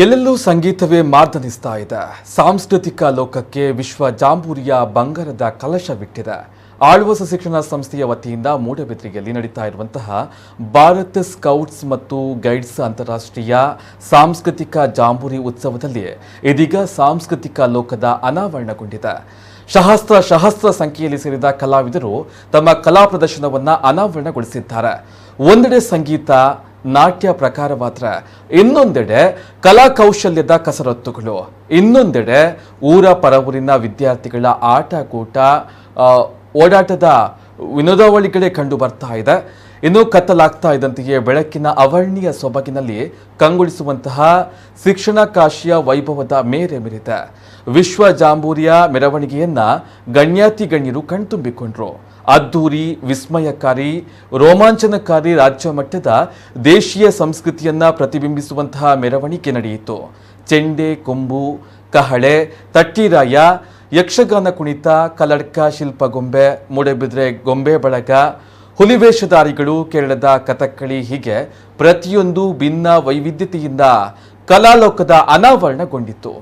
ಎಲ್ಲೆಲ್ಲೂ ಸಂಗೀತವೇ ಮಾರ್ದನಿಸ್ತಾ ಇದೆ. ಸಾಂಸ್ಕೃತಿಕ ಲೋಕಕ್ಕೆ ವಿಶ್ವ ಜಾಂಬೂರಿಯ ಬಂಗಾರದ ಕಲಶವಿಟ್ಟಿದೆ. ಆಳ್ವಾಸ ಶಿಕ್ಷಣ ಸಂಸ್ಥೆಯ ವತಿಯಿಂದ ಮೂಡಬಿದ್ರಿಯಲ್ಲಿ ನಡೀತಾ ಇರುವಂತಹ ಭಾರತ್ ಸ್ಕೌಟ್ಸ್ ಮತ್ತು ಗೈಡ್ಸ್ ಅಂತಾರಾಷ್ಟ್ರೀಯ ಸಾಂಸ್ಕೃತಿಕ ಜಾಂಬೂರಿ ಉತ್ಸವದಲ್ಲಿ ಇದೀಗ ಸಾಂಸ್ಕೃತಿಕ ಲೋಕದ ಅನಾವರಣಗೊಂಡಿದೆ. ಸಹಸ್ರ ಸಂಖ್ಯೆಯಲ್ಲಿ ಸೇರಿದ ಕಲಾವಿದರು ತಮ್ಮ ಕಲಾ ಪ್ರದರ್ಶನವನ್ನು ಅನಾವರಣಗೊಳಿಸಿದ್ದಾರೆ. ಒಂದೆಡೆ ಸಂಗೀತ ನಾಟ್ಯ ಪ್ರಕಾರವಾದರೆ ಇನ್ನೊಂದೆಡೆ ಕಲಾ ಕೌಶಲ್ಯದ ಕಸರತ್ತುಗಳು, ಇನ್ನೊಂದೆಡೆ ಊರ ಪರವೂರಿನ ವಿದ್ಯಾರ್ಥಿಗಳ ಆಟಕೂಟ ಓಡಾಟದ ವಿನೋದಾವಳಿಗಳೇ ಕಂಡು ಬರ್ತಾ ಇದೆ. ಇನ್ನು ಕತ್ತಲಾಗ್ತಾ ಇದ್ದಂತೆಯೇ ಬೆಳಕಿನ ಅವರ್ಣೀಯ ಸೊಬಗಿನಲ್ಲಿ ಕಂಗೊಳಿಸುವಂತಹ ಶಿಕ್ಷಣ ಕಾಶಿಯ ವೈಭವದ ಮೇರೆ ಮೀರಿದೆ. ವಿಶ್ವ ಜಾಂಬೂರಿಯ ಮೆರವಣಿಗೆಯನ್ನ ಗಣ್ಯಾತಿ ಗಣ್ಯರು ಕಣ್ತುಂಬಿಕೊಂಡ್ರು. ಅದ್ದೂರಿ, ವಿಸ್ಮಯಕಾರಿ, ರೋಮಾಂಚನಕಾರಿ ರಾಜ್ಯ ಮಟ್ಟದ ದೇಶೀಯ ಸಂಸ್ಕೃತಿಯನ್ನ ಪ್ರತಿಬಿಂಬಿಸುವಂತಹ ಮೆರವಣಿಗೆ ನಡೆಯಿತು. ಚೆಂಡೆ, ಕೊಂಬು, ಕಹಳೆ, ತಟ್ಟಿರಾಯ, ಯಕ್ಷಗಾನ ಕುಣಿತ, ಕಲ್ಲಡ್ಕ ಶಿಲ್ಪಗೊಂಬೆ, ಮೂಡಬಿದ್ರೆ ಗೊಂಬೆ ಬಳಗ, ಹುಲಿವೇಷಧಾರಿಗಳು, ಕೇರಳದ ಕಥಕ್ಕಳಿ ಹೀಗೆ ಪ್ರತಿಯೊಂದು ಭಿನ್ನ ವೈವಿಧ್ಯತೆಯಿಂದ ಕಲಾಲೋಕದ ಅನಾವರಣಗೊಂಡಿತು.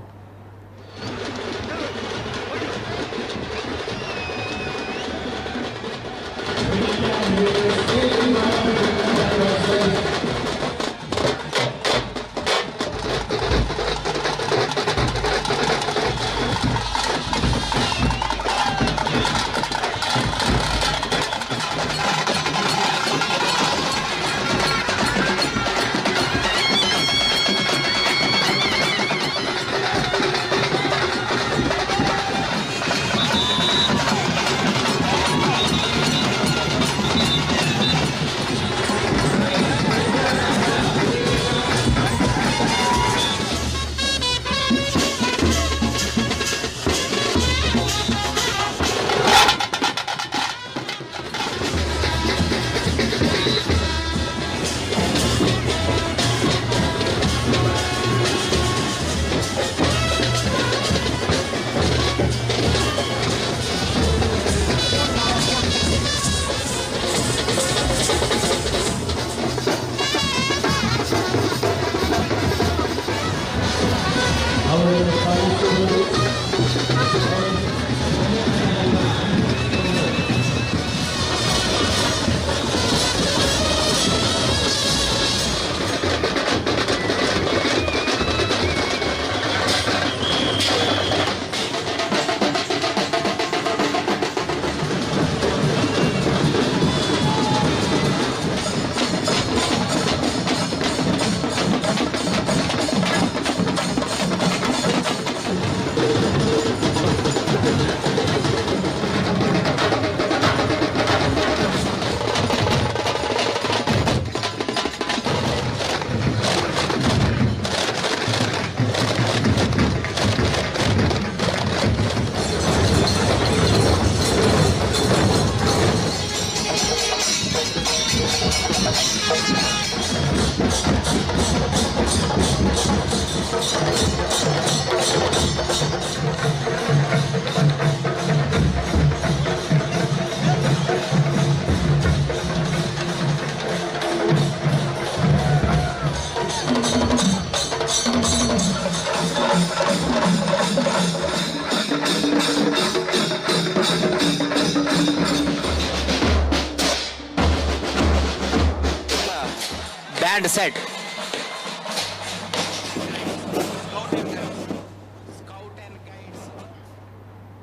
Band set